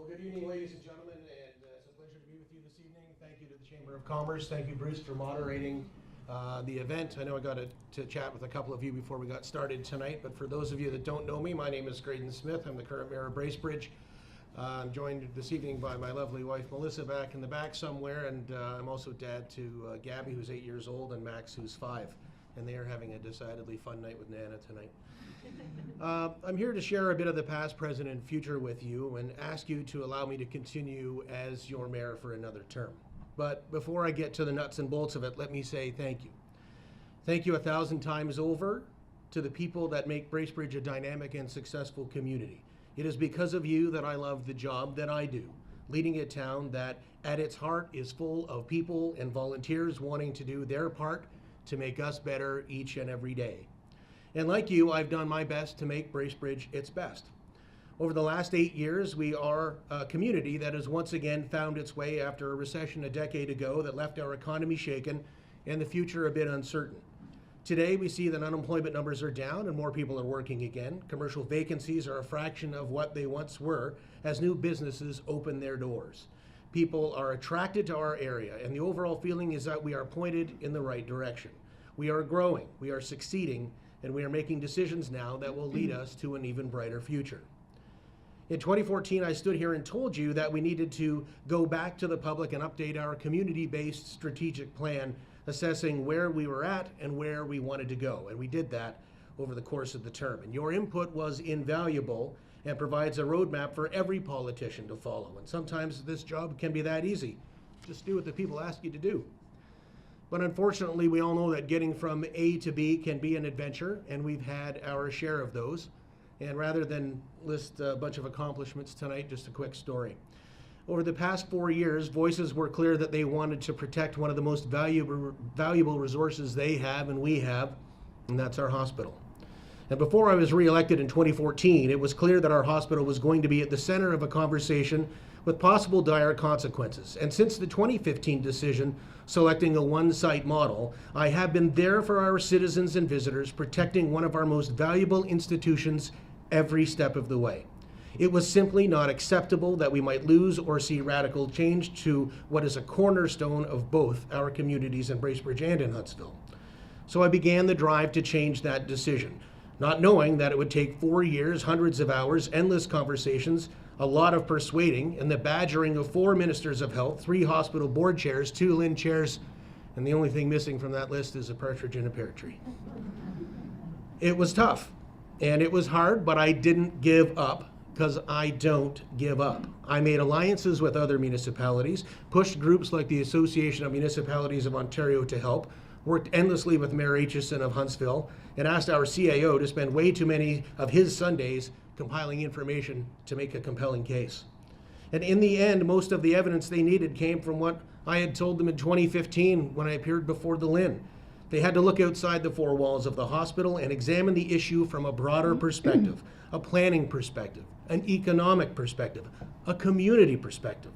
Well, good evening, ladies and gentlemen, and it's a pleasure to be with you this evening. Thank you to the Chamber of Commerce. Thank you, Bruce, for moderating the event. I know I got to chat with a couple of you before we got started tonight, but for those of you that don't know me, my name is Graydon Smith. I'm the current mayor of Bracebridge. I'm joined this evening by my lovely wife, Melissa, back in the back somewhere, and I'm also dad to Gabby, who's 8 years old, and Max, who's 5. And they are having a decidedly fun night with Nana tonight. I'm here to share a bit of the past, present, and future with you and ask you to allow me to continue as your mayor for another term. But before I get to the nuts and bolts of it, let me say thank you. Thank you 1,000 times over to the people that make Bracebridge a dynamic and successful community. It is because of you that I love the job that I do, leading a town that at its heart is full of people and volunteers wanting to do their part to make us better each and every day. And like you, I've done my best to make Bracebridge its best. Over the last 8 years, we are a community that has once again found its way after a recession a decade ago that left our economy shaken and the future a bit uncertain. Today, we see that unemployment numbers are down and more people are working again. Commercial vacancies are a fraction of what they once were as new businesses open their doors. People are attracted to our area, and the overall feeling is that we are pointed in the right direction. We are growing, we are succeeding, and we are making decisions now that will lead us to an even brighter future. In 2014, I stood here and told you that we needed to go back to the public and update our community-based strategic plan, assessing where we were at and where we wanted to go. And we did that over the course of the term. And your input was invaluable and provides a roadmap for every politician to follow. And sometimes this job can be that easy. Just do what the people ask you to do. But unfortunately, we all know that getting from A to B can be an adventure, and we've had our share of those. And rather than list a bunch of accomplishments tonight, just a quick story. Over the past 4 years, voices were clear that they wanted to protect one of the most valuable resources they have and we have, and that's our hospital. And before I was reelected in 2014, it was clear that our hospital was going to be at the center of a conversation with possible dire consequences. And since the 2015 decision selecting a one-site model, I have been there for our citizens and visitors, protecting one of our most valuable institutions every step of the way. It was simply not acceptable that we might lose or see radical change to what is a cornerstone of both our communities in Bracebridge and in Huntsville. So I began the drive to change that decision, not knowing that it would take 4 years, hundreds of hours, endless conversations, a lot of persuading, and the badgering of 4 ministers of health, 3 hospital board chairs, 2 LIN chairs, and the only thing missing from that list is a partridge in a pear tree. It was tough, and it was hard, but I didn't give up, because I don't give up. I made alliances with other municipalities, pushed groups like the Association of Municipalities of Ontario to help, worked endlessly with Mayor Aitchison of Huntsville, and asked our CAO to spend way too many of his Sundays compiling information to make a compelling case. And in the end, most of the evidence they needed came from what I had told them in 2015 when I appeared before the LIN. They had to look outside the 4 walls of the hospital and examine the issue from a broader perspective, a planning perspective, an economic perspective, a community perspective.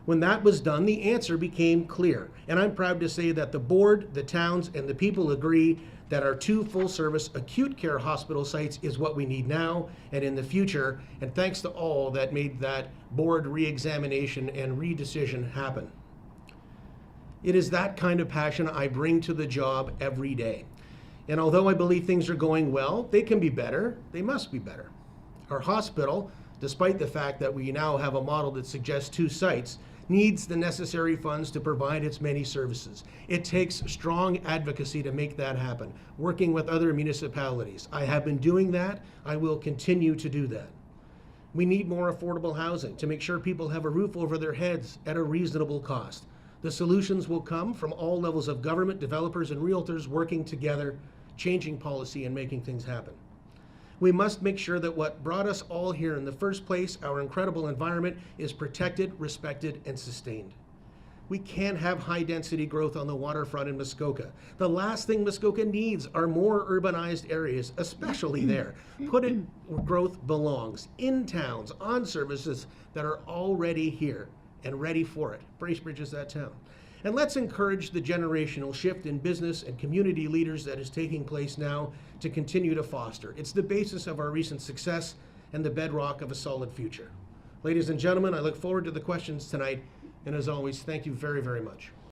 When that was done, the answer became clear. And I'm proud to say that the board, the towns, and the people agree that our 2 full-service acute care hospital sites is what we need now and in the future. And thanks to all that made that board re-examination and re-decision happen. It is that kind of passion I bring to the job every day. And although I believe things are going well, they can be better. They must be better. Our hospital, despite the fact that we now have a model that suggests 2 sites, needs the necessary funds to provide its many services. It takes strong advocacy to make that happen, working with other municipalities. I have been doing that. I will continue to do that. We need more affordable housing to make sure people have a roof over their heads at a reasonable cost. The solutions will come from all levels of government, developers, and realtors working together, changing policy and making things happen. We must make sure that what brought us all here in the first place, our incredible environment, is protected, respected, and sustained. We can't have high-density growth on the waterfront in Muskoka. The last thing Muskoka needs are more urbanized areas, especially there. Growth belongs in towns, on services that are already here and ready for it. Bracebridge is that town. And let's encourage the generational shift in business and community leaders that is taking place now to continue to foster. It's the basis of our recent success and the bedrock of a solid future. Ladies and gentlemen, I look forward to the questions tonight, and as always, thank you very, very much.